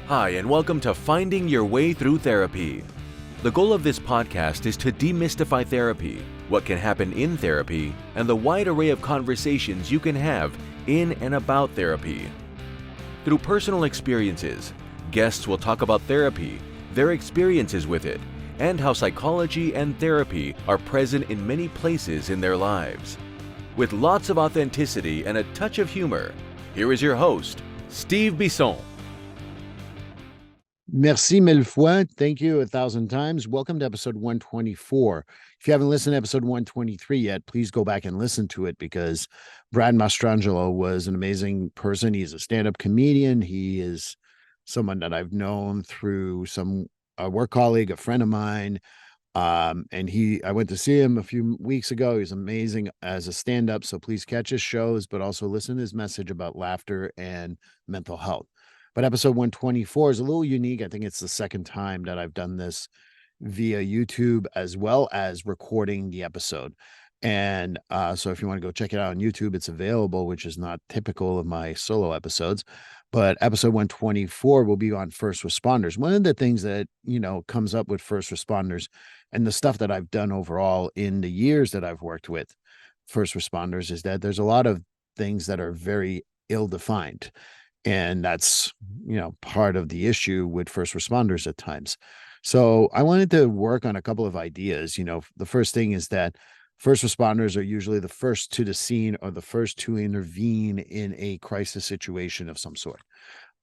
Hi, and welcome to Finding Your Way Through Therapy. The goal of this podcast is to demystify therapy, what can happen in therapy, and the wide array of conversations you can have in and about therapy. Through personal experiences, guests will talk about therapy, their experiences with it, and how psychology and therapy are present in many places in their lives. With lots of authenticity and a touch of humor, here is your host, Steve Bisson. Merci mille fois. Thank you 1,000 times. Welcome to episode 124. If you haven't listened to episode 123 yet, please go back and listen to it because Brad Mastrangelo was an amazing person. He's a stand-up comedian. He is someone that I've known through a work colleague, a friend of mine. I went to see him a few weeks ago. He's amazing as a stand-up. So please catch his shows, but also listen to his message about laughter and mental health. But episode 124 is a little unique. I think it's the second time that I've done this via YouTube as well as recording the episode. And so if you want to go check it out on YouTube, it's available, which is not typical of my solo episodes. But episode 124 will be on first responders. One of the things that, comes up with first responders and the stuff that I've done overall in the years that I've worked with first responders is that there's a lot of things that are very ill-defined. And that's, part of the issue with first responders at times. So I wanted to work on a couple of ideas. The first thing is that first responders are usually the first to the scene or the first to intervene in a crisis situation of some sort.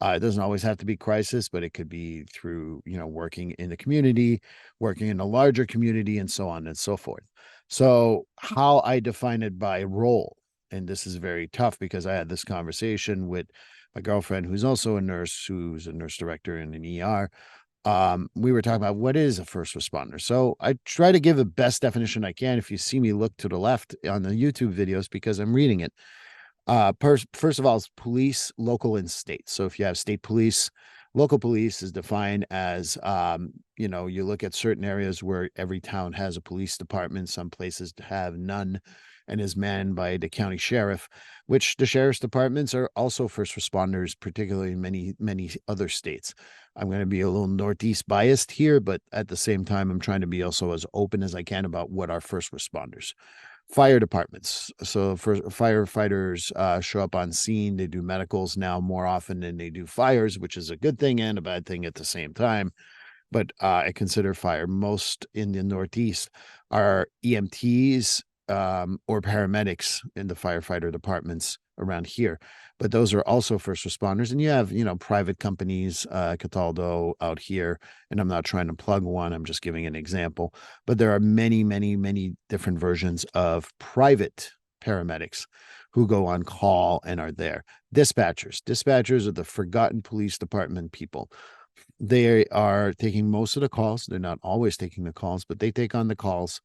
It doesn't always have to be crisis, but it could be through, working in the community, working in a larger community, and so on and so forth. So how I define it by role, and this is very tough because I had this conversation with my girlfriend, who's also a nurse, who's a nurse director in an ER. We were talking about what is a first responder. So I try to give the best definition I can. If you see me look to the left on the YouTube videos, because I'm reading it. First of all, it's police, local, and state. So if you have state police, local police is defined as, you look at certain areas where every town has a police department. Some places have none and is manned by the county sheriff, which the sheriff's departments are also first responders, particularly in many, many other states. I'm going to be a little Northeast biased here, but at the same time, I'm trying to be also as open as I can about what are first responders. Fire departments. So for firefighters show up on scene. They do medicals now more often than they do fires, which is a good thing and a bad thing at the same time. But I consider fire most in the Northeast are EMTs or paramedics in the firefighter departments around here. But those are also first responders. And you have, private companies, Cataldo out here. And I'm not trying to plug one. I'm just giving an example. But there are many, many, many different versions of private paramedics who go on call and are there. Dispatchers are the forgotten police department people. They are taking most of the calls. They're not always taking the calls, but they take on the calls.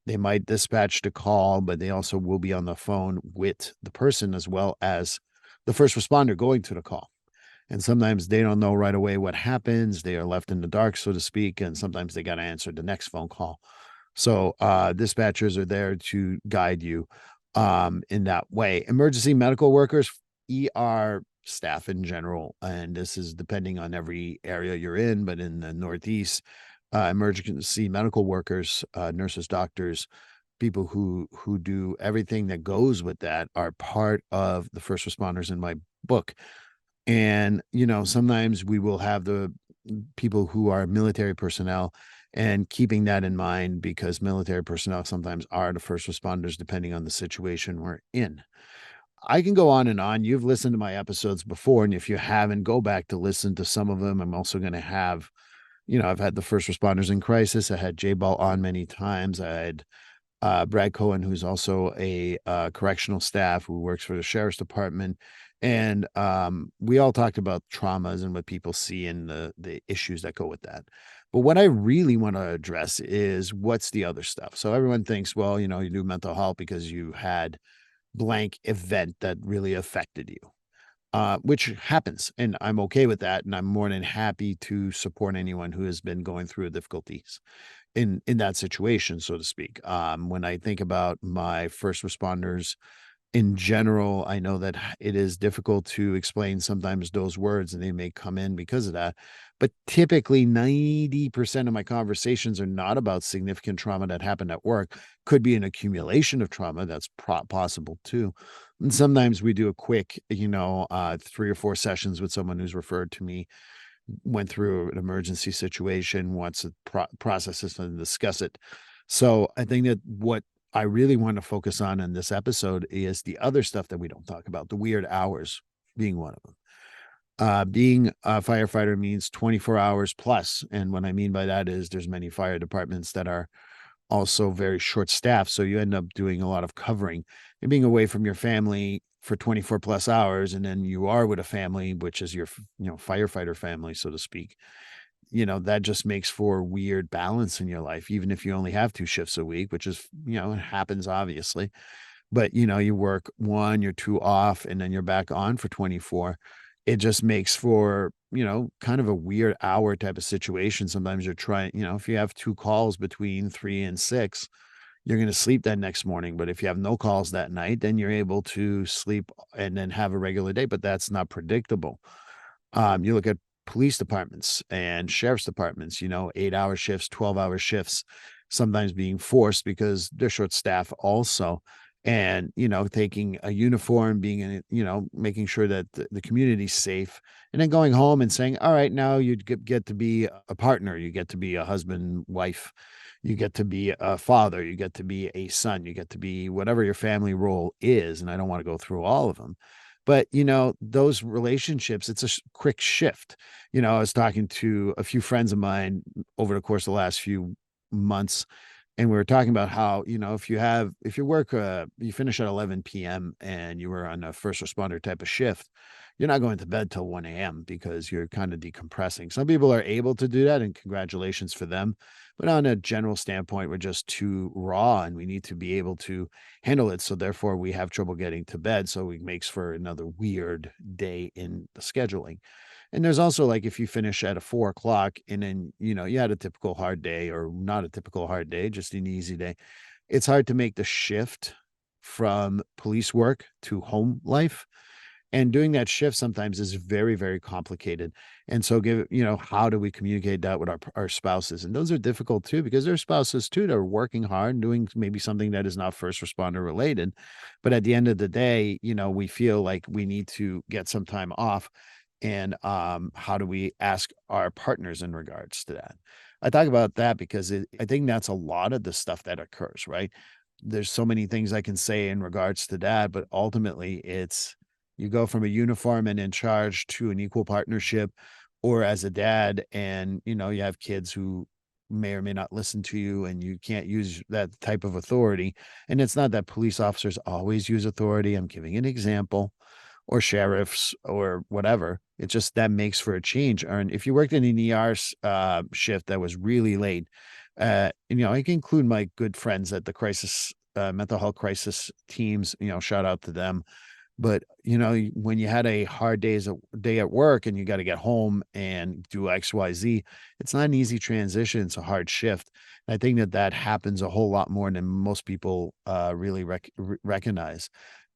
They might dispatch the call, but they also will be on the phone with the person as well as the first responder going to the call. And sometimes they don't know right away what happens. They are left in the dark, so to speak, and sometimes they got to answer the next phone call. So dispatchers are there to guide you in that way. Emergency medical workers, ER staff in general, and this is depending on every area you're in, but in the Northeast, emergency medical workers, nurses, doctors, people who do everything that goes with that are part of the first responders in my book. And, sometimes we will have the people who are military personnel and keeping that in mind because military personnel sometimes are the first responders depending on the situation we're in. I can go on and on. You've listened to my episodes before, and if you haven't, go back to listen to some of them. I'm also going to have I've had the first responders in crisis. I had J-Ball on many times. I had Brad Cohen, who's also a correctional staff who works for the sheriff's department. And we all talked about traumas and what people see and the issues that go with that. But what I really want to address is what's the other stuff. So everyone thinks, well, you do mental health because you had blank event that really affected you. Which happens, and I'm okay with that, and I'm more than happy to support anyone who has been going through difficulties in that situation, so to speak. When I think about my first responders in general, I know that it is difficult to explain sometimes those words, and they may come in because of that. But typically, 90% of my conversations are not about significant trauma that happened at work. Could be an accumulation of trauma. That's possible too. And sometimes we do a quick, 3 or 4 sessions with someone who's referred to me, went through an emergency situation, wants to process this and discuss it. So I think that what I really want to focus on in this episode is the other stuff that we don't talk about, the weird hours being one of them. Being a firefighter means 24 hours plus. And what I mean by that is there's many fire departments that are also very short staffed. So you end up doing a lot of covering and being away from your family for 24 plus hours. And then you are with a family, which is your, firefighter family, so to speak. That just makes for weird balance in your life, even if you only have 2 shifts a week, which is, it happens obviously. But, you work 1, you're 2 off, and then you're back on for 24. It just makes for, kind of a weird hour type of situation. Sometimes you're trying, if you have 2 calls between 3 and 6, you're going to sleep that next morning. But if you have no calls that night, then you're able to sleep and then have a regular day. But that's not predictable. You look at police departments and sheriff's departments, 8-hour shifts, 12-hour shifts, sometimes being forced because they're short staffed also. And, taking a uniform, being in it, making sure that the community's safe, and then going home and saying, all right, now you get to be a partner, you get to be a husband, wife, you get to be a father, you get to be a son, you get to be whatever your family role is. And I don't want to go through all of them. But, those relationships, it's a quick shift. I was talking to a few friends of mine over the course of the last few months, and we were talking about how, if you work, you finish at 11 PM and you were on a first responder type of shift, you're not going to bed till 1 AM because you're kind of decompressing. Some people are able to do that, and congratulations for them. But on a general standpoint, we're just too raw and we need to be able to handle it. So therefore we have trouble getting to bed. So it makes for another weird day in the scheduling. And there's also like if you finish at a 4 o'clock and then, you had a typical hard day or not a typical hard day, just an easy day. It's hard to make the shift from police work to home life. And doing that shift sometimes is very, very complicated. And so how do we communicate that with our spouses? And those are difficult too, because there are spouses too that are working hard and doing maybe something that is not first responder related. But at the end of the day, we feel like we need to get some time off. And how do we ask our partners in regards to that? I talk about that because I think that's a lot of the stuff that occurs, right? There's so many things I can say in regards to that, but ultimately it's you go from a uniform and in charge to an equal partnership, or as a dad, and you have kids who may or may not listen to you, and you can't use that type of authority. And it's not that police officers always use authority. I'm giving an example, or sheriffs or whatever. It's just that makes for a change. And if you worked in an ER shift that was really late, I can include my good friends at the crisis, mental health crisis teams, shout out to them. But, when you had a hard day at work and you got to get home and do XYZ, it's not an easy transition. It's a hard shift. I think that happens a whole lot more than most people really recognize.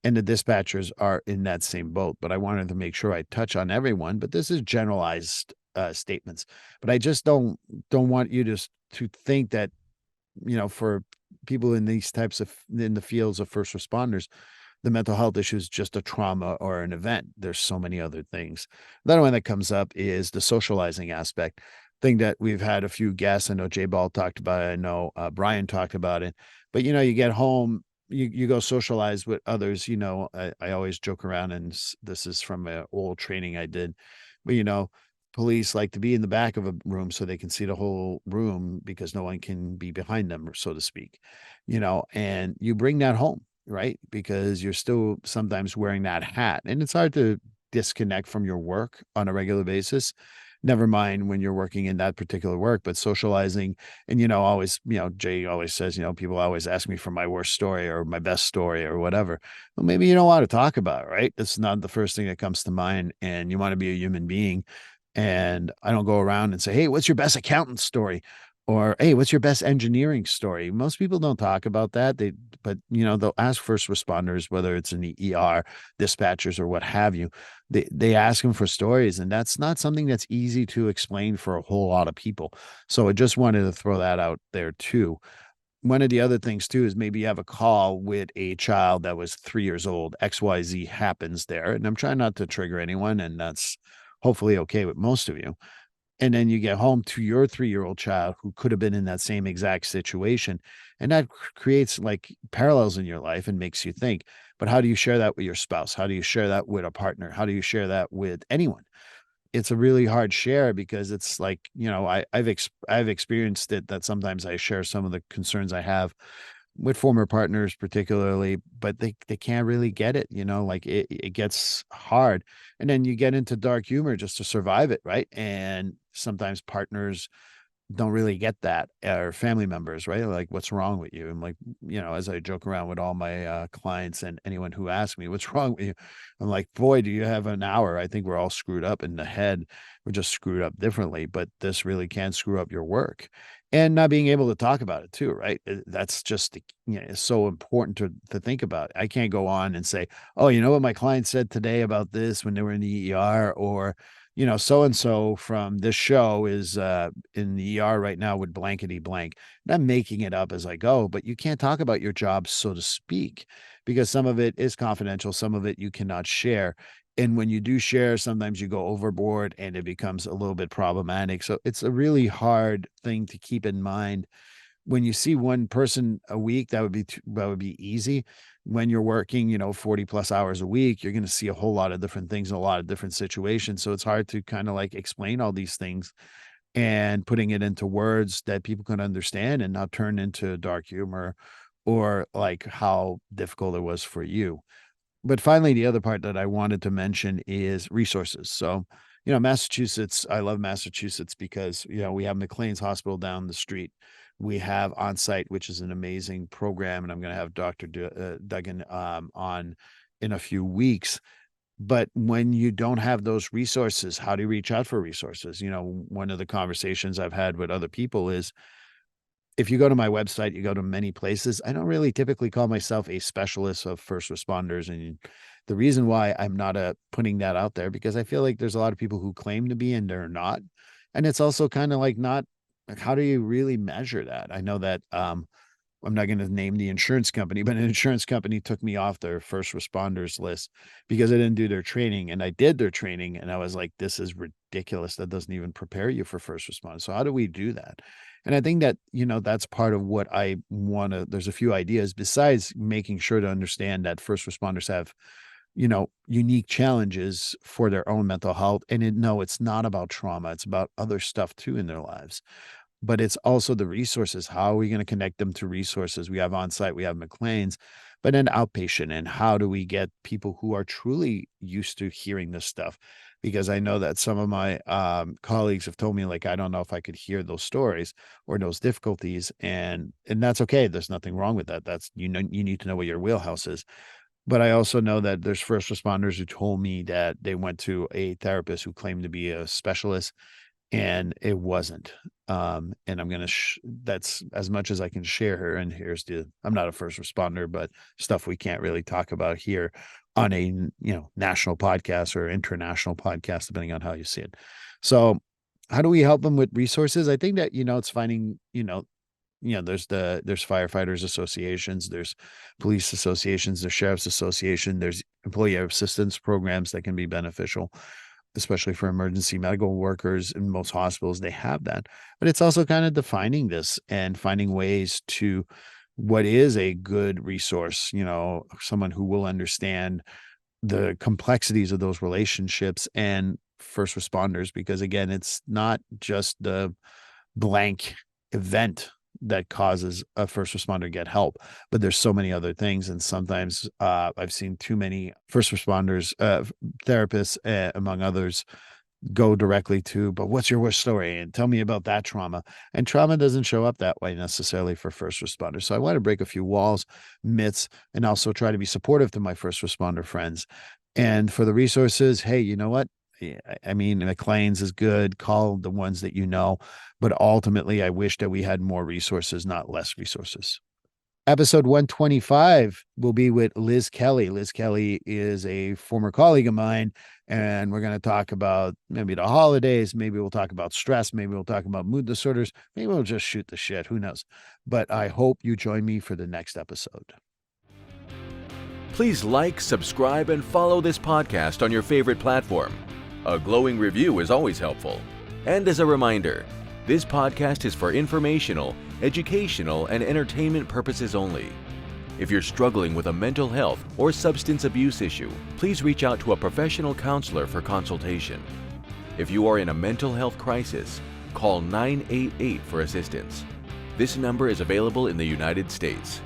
And the dispatchers are in that same boat. But I wanted to make sure I touch on everyone. But this is generalized statements. But I just don't want you to think that, for people in these types of in the fields of first responders, the mental health issue is just a trauma or an event. There's so many other things. The other one that comes up is the socializing aspect. Thing that we've had a few guests. I know Jay Ball talked about it. I know Brian talked about it. But you get home, you go socialize with others. I always joke around, and this is from an old training I did. But police like to be in the back of a room so they can see the whole room because no one can be behind them, so to speak. And you bring that home, right? Because you're still sometimes wearing that hat, and it's hard to disconnect from your work on a regular basis. Never mind when you're working in that particular work, but socializing. And, always, Jay always says, people always ask me for my worst story or my best story or whatever. Well, maybe you don't want to talk about it, right? That's not the first thing that comes to mind. And you want to be a human being. And I don't go around and say, hey, what's your best accountant story? Or, hey, what's your best engineering story? Most people don't talk about that. But they'll ask first responders, whether it's in the ER, dispatchers, or what have you. They ask them for stories, and that's not something that's easy to explain for a whole lot of people. So I just wanted to throw that out there too. One of the other things too is maybe you have a call with a child that was 3 years old. XYZ happens there, and I'm trying not to trigger anyone, and that's hopefully okay with most of you. And then you get home to your 3-year-old child who could have been in that same exact situation. And that creates like parallels in your life and makes you think, but how do you share that with your spouse? How do you share that with a partner? How do you share that with anyone? It's a really hard share because it's like, I've experienced it that sometimes I share some of the concerns I have with former partners particularly, but they can't really get it, like it gets hard. And then you get into dark humor just to survive it, right? And sometimes partners don't really get that, or family members, right? Like, what's wrong with you? And like, as I joke around with all my clients and anyone who asks me, what's wrong with you? I'm like, boy, do you have an hour? I think we're all screwed up in the head. We're just screwed up differently, but this really can screw up your work. And not being able to talk about it too, right? That's just, it's so important to think about. I can't go on and say, oh, you know what my client said today about this when they were in the ER, or so and so from this show is in the ER right now with blankety blank. And I'm making it up as I go, but you can't talk about your job, so to speak, because some of it is confidential, some of it you cannot share. And when you do share, sometimes you go overboard and it becomes a little bit problematic. So it's a really hard thing to keep in mind. When you see one person a week, that would be easy. When you're working, 40 plus hours a week, you're going to see a whole lot of different things in a lot of different situations. So it's hard to kind of like explain all these things and putting it into words that people can understand and not turn into dark humor or like how difficult it was for you. But finally, the other part that I wanted to mention is resources. So, Massachusetts, I love Massachusetts because, we have McLean's Hospital down the street. We have Onsite, which is an amazing program, and I'm going to have Dr. Duggan on in a few weeks. But when you don't have those resources, how do you reach out for resources? One of the conversations I've had with other people is, if you go to my website, you go to many places. I don't really typically call myself a specialist of first responders. And the reason why I'm not putting that out there, because I feel like there's a lot of people who claim to be and they're not. And it's also kind of like, not like, how do you really measure that? I know that I'm not going to name the insurance company, but an insurance company took me off their first responders list because I didn't do their training, and I did their training. And I was like, this is ridiculous. That doesn't even prepare you for first responders. So how do we do that? And I think that, that's part of what I want to, there's a few ideas besides making sure to understand that first responders have, unique challenges for their own mental health. And no, it's not about trauma. It's about other stuff too in their lives, but it's also the resources. How are we going to connect them to resources? We have on site, we have McLean's, but then outpatient. And how do we get people who are truly used to hearing this stuff? Because I know that some of my colleagues have told me, like, I don't know if I could hear those stories or those difficulties. And that's okay. There's nothing wrong with that. That's, you need to know what your wheelhouse is. But I also know that there's first responders who told me that they went to a therapist who claimed to be a specialist and it wasn't. And I'm gonna that's as much as I can share her. And I'm not a first responder, but stuff we can't really talk about here on a national podcast or international podcast, depending on how you see it. So how do we help them with resources? I think that it's finding there's firefighters associations, there's police associations, there's sheriff's association, there's employee assistance programs that can be beneficial, especially for emergency medical workers. In most hospitals, they have that. But it's also kind of defining this and finding ways to what is a good resource, someone who will understand the complexities of those relationships and first responders, because again, it's not just the blank event that causes a first responder to get help, but there's so many other things. And sometimes I've seen too many first responders, therapists, among others, go directly to, but what's your worst story? And tell me about that trauma. And trauma doesn't show up that way necessarily for first responders. So I want to break a few walls, myths, and also try to be supportive to my first responder friends. And for the resources, hey, you know what? I mean, McLean's is good. Call the ones that you know. But ultimately, I wish that we had more resources, not less resources. Episode 125 will be with Liz Kelly. Liz Kelly is a former colleague of mine, and we're going to talk about maybe the holidays. Maybe we'll talk about stress. Maybe we'll talk about mood disorders. Maybe we'll just shoot the shit. Who knows? But I hope you join me for the next episode. Please like, subscribe, and follow this podcast on your favorite platform. A glowing review is always helpful. And as a reminder, this podcast is for informational, educational, and entertainment purposes only. If you're struggling with a mental health or substance abuse issue, please reach out to a professional counselor for consultation. If you are in a mental health crisis, call 988 for assistance. This number is available in the United States.